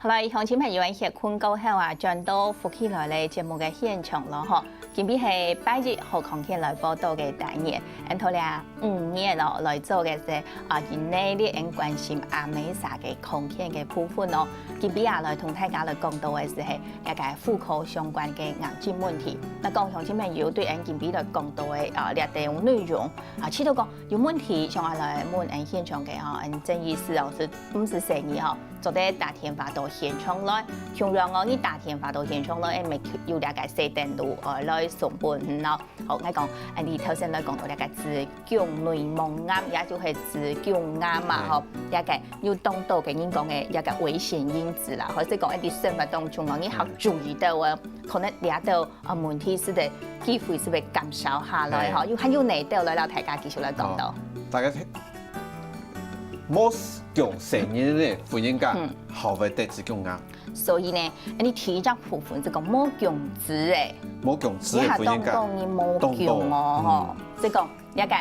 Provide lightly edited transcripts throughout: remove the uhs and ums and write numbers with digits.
好啦，鄉親朋友們歇困過後啊，轉到福起來咧節目嘅現場咯嗬。今日係8日何康健來報道嘅單元，咁佢哋5年咯來做嘅係因內啲人關心阿美莎嘅康健嘅部分咯。今日來同大家來講到嘅係一個婦科相關嘅癌症問題。嗱，講鄉親朋友對人今日來講到嘅內容知道講有問題，想來問人現場嘅鄭醫師是50歲做啲大田發到現場來，向讓我啲大田發到現場來，咪要了解4段路來上班咯。好，我講，你頭先來講到了解子宮內膜癌，也就係子宮癌嘛，嗬，一個要當到嘅人講嘅一個危險因子啦，或者講一啲生活當中你要注意到啊，可能掠到問題是的機會是會減少下來，嗬，要哪度來，大家繼續來講到。大家聽，冇強成年咧，婚姻家後會得子宮癌。所以呢，你提咗部分這個冇強子誒，冇強子嘅婚姻家，你冇強哦，嗬，即係講一個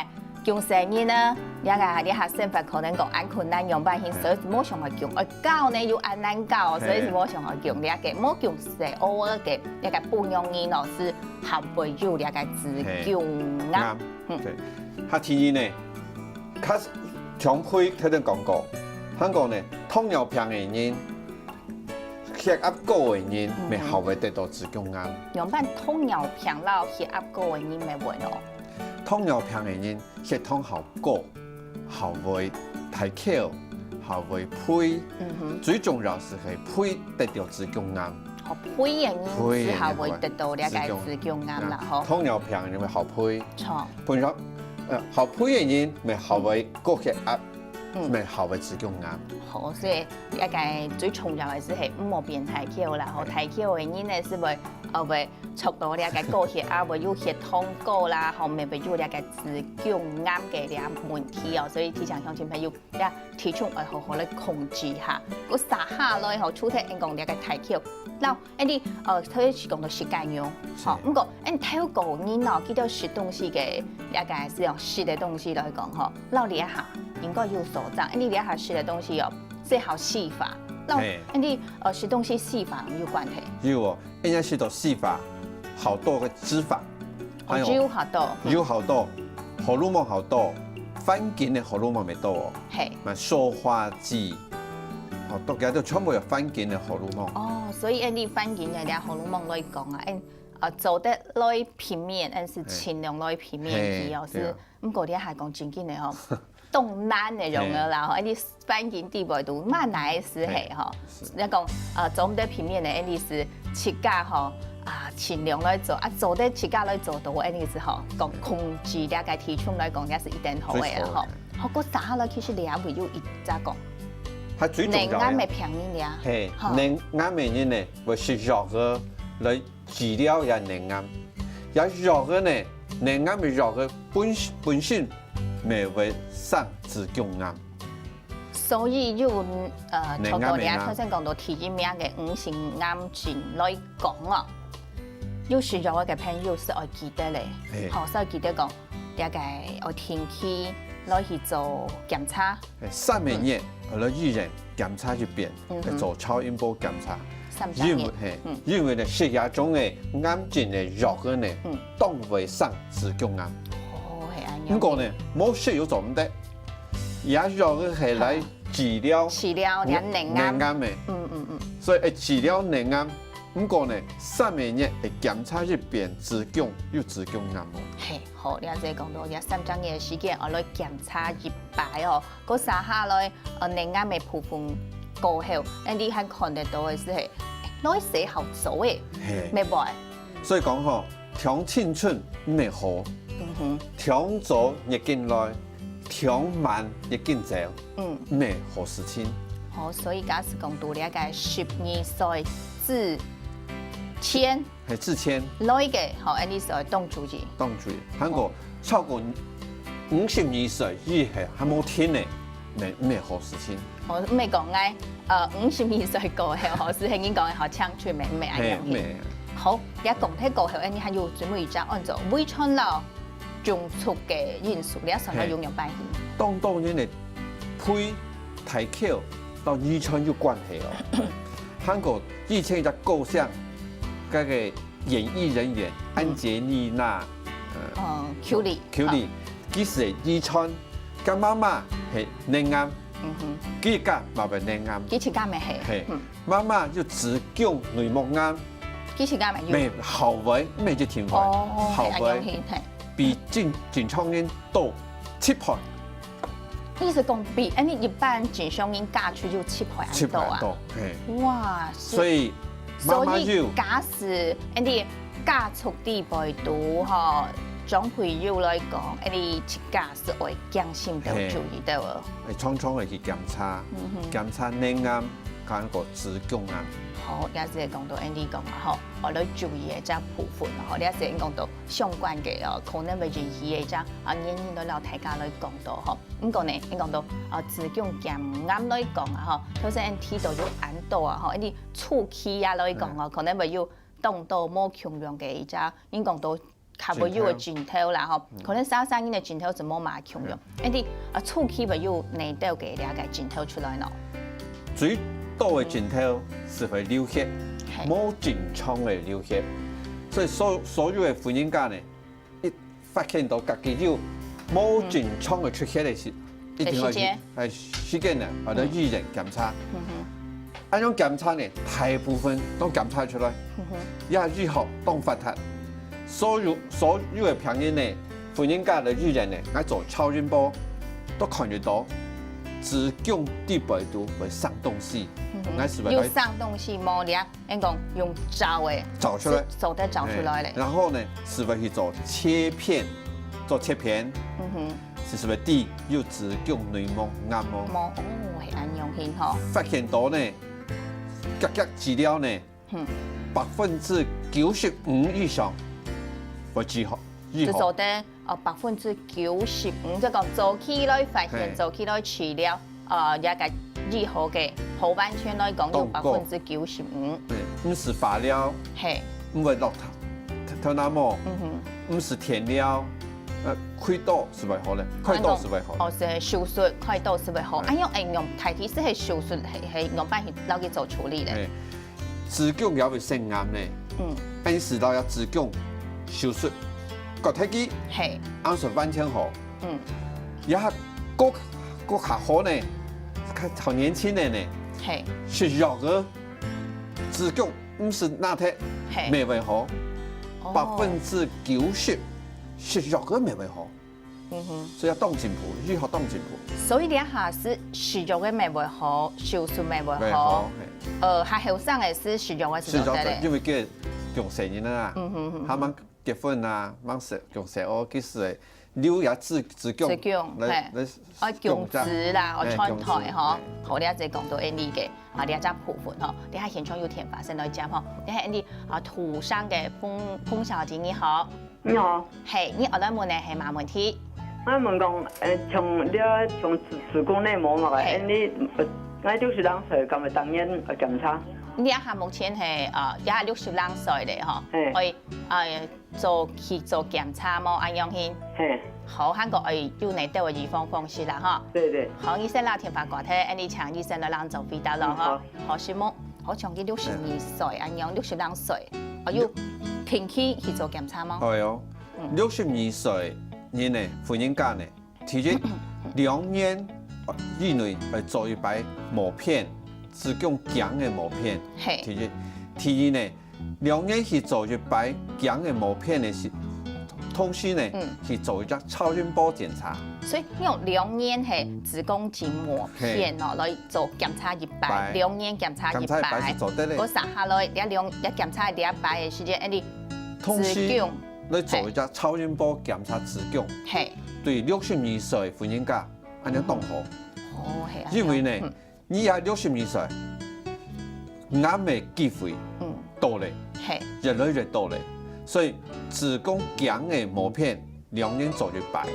強成年呢，一個你下生活可能講按困難樣板型，所以冇上去強，而教呢要按難教，所以是冇上去強，你一個冇強是偶爾嘅一個不容易咯，是後背有一個子宮癌。對，他提議呢，他長輩佢哋講過，香港呢糖尿病嘅人。血壓高嘅人，咪後會得到子宮癌。樣板糖尿病啦，血壓高嘅人咪會咯。糖尿病嘅人血糖好高，後會大口，後會配。最重要是係配得到子宮癌。好配嘅人之後會得到呢個子宮癌啦，嗬。糖尿病嘅人咪後配。錯。配咗，後配嘅人咪後會高血壓。咪後會子宮癌。好，所以一個最重要嘅係唔好變大口啦。好，大口嘅人呢是會促到呢個高血壓，會有血糖高啦，後面會有呢個子宮癌嘅呢個問題哦。所以提醒鄉親朋友，體重要好好嚟控制下。嗰撒下來後，出體人講呢個大口，嗱，你佢是講到食間樣，好，唔過你睇個人哦，見到食東西嘅呢個係用食嘅東西來講嗬，撈你一下。應該要所長，你底下食的東西哦，最好細法。那你食東西細法有關係？有哦，人家食到細法，好多嘅脂肪，有好多，有好多，荷爾蒙好多，反境嘅荷爾蒙咪多哦。係，咪塑化劑，好多嘅都全部有反境嘅荷爾蒙。哦，所以你反境嘅啲荷爾蒙來講啊，做得來平面，是盡量來平面啲哦，是唔過啲係講正經嘅嗬。動難嘅用嘅啦，嗬，啲反境地位度蠻難是係嗬。你講做唔得平面嘅，你是切價嗬盡量來做，做得切價來做到，你是嗬講控制呢個體重來講，也是一定好嘅啦，嗬。好過打落其實你也會有一咋講，係最重要嘅。內癌咪平面呀，係內癌嘅人呢，會食藥嘅來治療也內癌，有藥嘅呢，內癌嘅藥嘅本身。咪會生子宮癌，所以要從到你頭先講到提議咩嘅5型癌症來講啊，要食藥嘅朋友是要記得咧，好，所以記得講一個要定期來去做檢查，3個月來醫院檢查一遍，做超音波檢查。因為呢血液中嘅癌症嘅藥嘅呢，都會生子宮癌。不過呢，冇需要做唔得，也藥嘅係嚟治療內癌嘅，所以治療內癌。不過呢，3個月會檢查一遍子宮有子宮癌哦。係，好，你啱先講到，3個月時間我來檢查一擺哦，嗰3下來內癌嘅部分過後，你係看得到嘅係，攞死後做嘅，明白？所以講嗬，長青春唔係好。長早亦見來，長晚亦見走，咩好事情？好，所以假使講到呢一個12歲之前，係之前，來嘅好，呢時候當注意，韓國超過52歲以下係冇天嘅，咩好事情？我唔係講嘅，52歲過後，好事情已經講嘅好搶出咩樣嘢？好，一講睇過後，你係要準備就按照每春咯。種族嘅因素，你一上來用樣辦法。當然你配大口到遺傳有關係哦。韓國以前一隻構想，嗰個演藝人員安潔莉娜，Q 里，佢是伊川，佢媽媽係內啱，佢家嘛係內啱，佢自家咪係，媽媽要子宮內膜啱，佢自家咪要，咪後尾咪就填位，後尾比正常人多7倍。意思講比你一般正常人嫁出就7倍多啊！哇！所以假使你嫁出啲倍多吼，總會有來講，你一家是會驚心都注意到哦。常常會去檢查內啱，講個子宮啱。好，也是講到 Andy 講啊，吼，我哋注意嘅只部分，吼，你也是講到相關嘅哦，可能會注意嘅只年齡都老大家來講到吼。咁講呢，你講到子宮檢唔啱來講啊，吼，頭先提到咗眼度啊，吼，一啲初期啊來講啊，可能會有動到冇強量嘅一只，你講到較會有嘅鏡頭啦，吼，可能稍稍因嘅鏡頭就冇咁強量，一啲初期會有內度嘅兩個鏡頭出來咯。最多嘅鏡頭是會流血，冇正常嘅流血，所以所有嘅婚姻家呢，一發現到自己有冇正常嘅出血嘅時，一定要係時間呢，或者醫人檢查。按種檢查呢，大部分都檢查出來，也預後當發達。所有嘅病人呢，婚姻家嘅醫人呢，愛做超音波都看得到。子宮底部度會生東西，要生東西冇咧，你講用找嘅找出來，手得找出來咧。然後呢，是會去做切片，是會啲要子宮內膜癌膜。冇，係安樣顯嗬。發現到呢，各治療呢，95%以上會治好。就做得95%，即係講早期來發現、早期來治療，一個醫好嘅好完全來講有95%。唔是化療，唔會落頭那麼，唔是填療，開刀是會好咧，開刀是會好。是手術開刀是會好。按用用大體是係手術係用辦法攞去做處理咧。子宮也會生癌咧，按時到要子宮手術。個體機係啱順完全好，也個較好呢，好年輕的呢，是肉嘅子宮，唔是那體未為好，90%是肉嘅未為好，所以要當進步，醫學當進步。所以你下是食肉嘅未為好，手術未為好，係後生嘅是肉嘅是做得咧，因為佢用成年啦，他們。結婚啊，忙食用食哦，其實留也子宮嚟供子啦，我穿台嗬，好你一直講到 Andy 嘅，你一隻部分嗬，你喺現場有填發聲來講嗬，你係 Andy 土生嘅馮小姐你好，你好，係你我來問你係乜問題？我問講從子宮內膜嘛嘅，我62歲，咁咪當然去檢查。你一下目前係也係62歲嚟嗬，可以去做檢查冇按樣先。好，韓國要你對我預防方式啦嗬。對。好，醫生啦填發過睇，你請醫生來讓做回答咯嗬。好，師母，好像佢62歲，按樣62歲，我要定期去做檢查嗎？係哦，62歲人呢，婚姻家呢，提前2年以內去做一擺膜片。子宮頸嘅膜片，第二呢，2年去做一擺頸嘅膜片嘅時，同時呢去做一隻超音波檢查。所以用2年係子宮頸膜片哦，來做檢查一擺，2年檢查一擺，我撒下來一檢查2擺嘅時間，你同時來做一隻超音波檢查子宮，對62歲婚姻家咁樣當好。因為呢。你係62歲，癌嘅機會多咧，越來越多咧，所以子宮頸嘅膜片2年做一擺，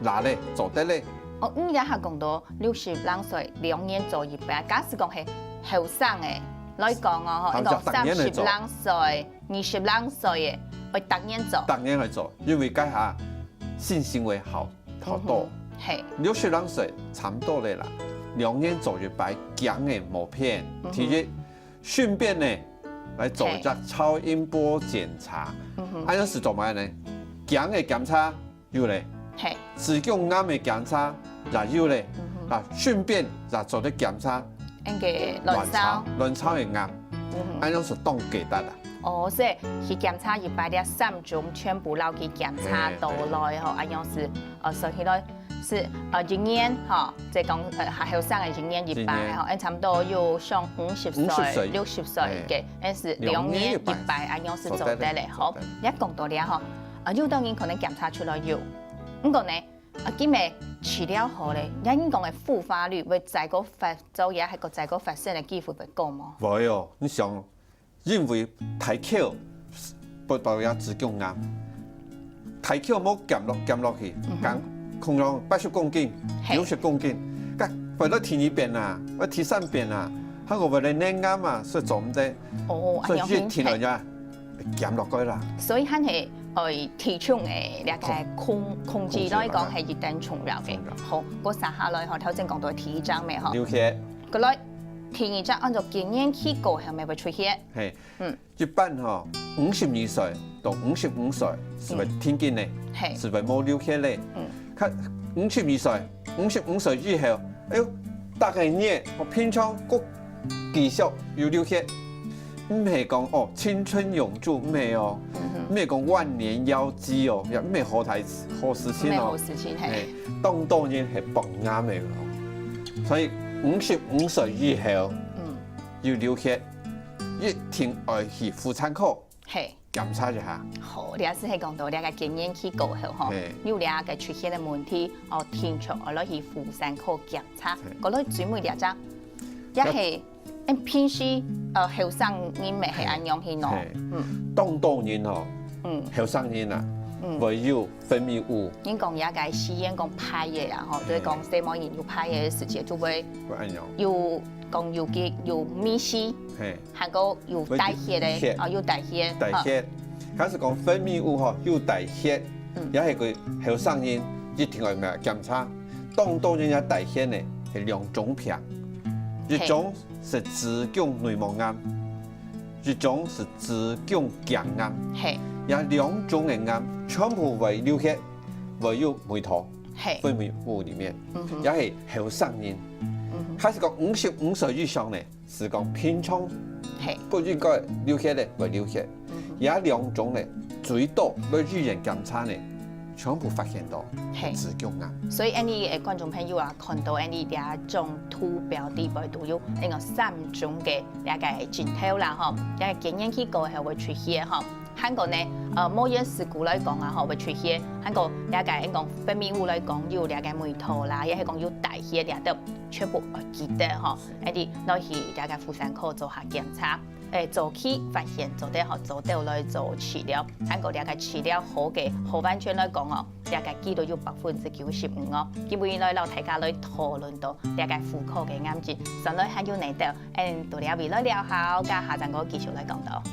嗱咧做得咧。你而家講到62歲2年做一擺，假使講係後生嘅來講哦，你講32歲、20歲嘅，會當年做。當年去做，因為家下性行為好多，62歲差唔多咧啦。2年做一擺頸嘅膜片，第一顺便呢来做一只超音波检查。安样是做咩呢？姜的检查有咧，子宫癌的检查也有咧，顺便也做啲检查。那个卵巢的癌，安样是当给得啦。哦，所以去检查一百的3种全部捞去检查到来吼，安样是说起来是人年哈，即係講還後生嘅人年100吼，差唔多要上50歲、60歲嘅，是2年100，安樣是做得嚟好。一講到咧吼，有當然可能檢查出來有，不過呢，今日治療好咧，因講嘅復發率會再個發作也係個再個發生嘅機會會高嗎？會哦，你想，因為太巧不保養子宮癌，太巧冇減落去，可能80公斤、60公斤，為咗填一遍啊，或填3遍啊，喺我為咗黏啱啊，所以做唔得，所以越填落呀，減落去啦。所以係體重嘅呢個控制來講係一定重要嘅。好，我撒下來，頭先講到體重咩嗬？流血。個來體重按照經驗去過係咪會出血？係，一般嗬，52歲到55歲是咪天經咧？是咪冇流血咧？佢52歲、55歲以後，哎呦，大概年我平常個繼續有流血，唔係講哦青春永駐，唔係哦，唔係講萬年妖姬哦，又唔係好事情哦，當然係病癌嚟咯。所以55歲以後要流血，一定要去婦產科檢查一下。好，你也是係講到你個經驗去過後嗬，有你個出現嘅問題，天出我攞去婦產科檢查，嗰類專門嚟講，一係平時後生人咪係按樣去攞。當然嗬，後生人啊，會有分泌物。你講也個實驗講排嘢啦，嗬，就是講什麼人有排嘢嘅時節就會有講有嘅有咪絲，還有有代謝咧，有代謝。代謝，開始講分泌物嗬，有代謝，也係佢後生人一定要檢查。當然也代謝呢係2種病，一種是子宮內膜癌，一種是子宮頸癌。有2種嘅癌，全部會流血，會有梅毒分泌物裡面，也係後生人。開始講55歲以上咧，是講平常不應該流血咧，會流血。有2種咧，最多去醫院檢查咧，全部發現到子宮癌。所以你觀眾朋友啊，看到你兩種圖表底部都有呢個3種嘅一個鏡頭啦，嗬，一個經驗去過係會出現嗬。韓國呢，某嘢事故來講啊，嗬會出現。韓國一個講分泌物來講有一個梅毒啦，亦係講有代謝兩度，全部記得嗬。啲攞去一個婦產科做下檢查，早期發現做得好，做到來做治療。韓國一個治療好嘅好完全來講哦，一個幾度有95%哦。基本來老大家來討論到一個婦科嘅癌症，上來還有呢度，到了未來了後，加下陣我繼續來講到。